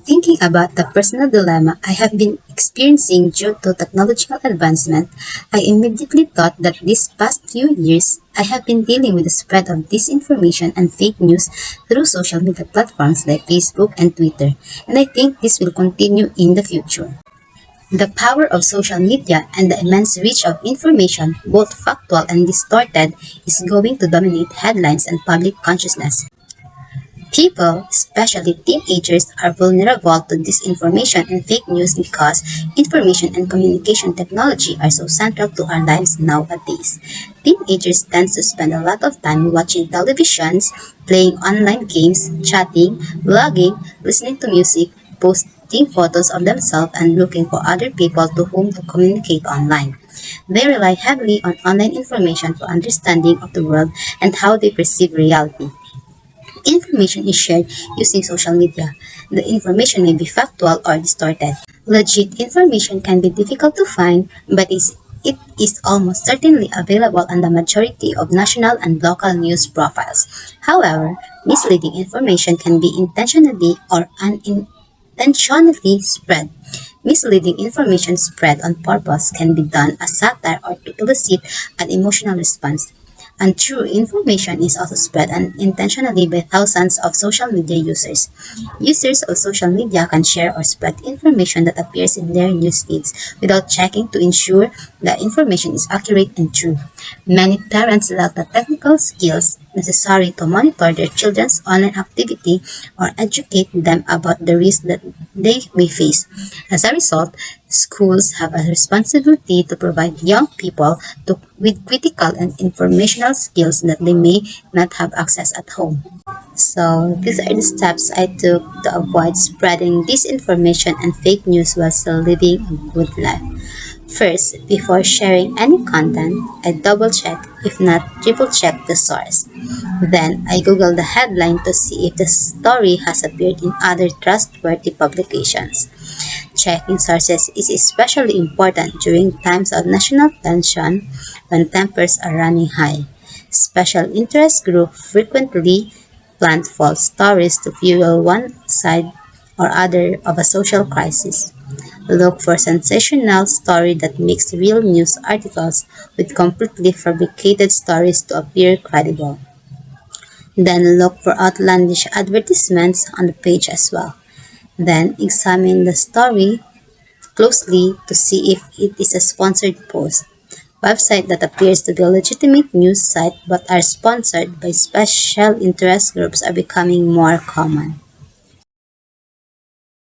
Thinking about the personal dilemma I have been experiencing due to technological advancement, I immediately thought that these past few years I have been dealing with the spread of disinformation and fake news through social media platforms like Facebook and Twitter, and I think this will continue in the future. The power of social media and the immense reach of information, both factual and distorted, is going to dominate headlines and public consciousness. People, especially teenagers, are vulnerable to disinformation and fake news because information and communication technology are so central to our lives nowadays. Teenagers tend to spend a lot of time watching televisions, playing online games, chatting, blogging, listening to music, posting photos of themselves, and looking for other people to whom to communicate online. They rely heavily on online information for understanding of the world and how they perceive reality. Information is shared using social media. The information may be factual or distorted. Legit information can be difficult to find, but it is almost certainly available on the majority of national and local news profiles. However, misleading information can be intentionally or unintentionally spread. Misleading information spread on purpose can be done as satire or to elicit an emotional response. Untrue information is also spread unintentionally by thousands of social media users. Users of social media can share or spread information that appears in their news feeds without checking to ensure the information is accurate and true. Many parents lack the technical skills necessary to monitor their children's online activity or educate them about the risks that they may face. As a result, schools have a responsibility to provide young people with critical and informational skills that they may not have access at home. So, these are the steps I took to avoid spreading disinformation and fake news while still living a good life. First, before sharing any content, I double check, if not triple check the source. Then, I Google the headline to see if the story has appeared in other trustworthy publications. Checking sources is especially important during times of national tension when tempers are running high. Special interest groups frequently plant false stories to fuel one side or other of a social crisis. Look for sensational stories that mix real news articles with completely fabricated stories to appear credible. Then look for outlandish advertisements on the page as well. Then examine the story closely to see if it is a sponsored post. Websites that appears to be a legitimate news site but are sponsored by special interest groups are becoming more common.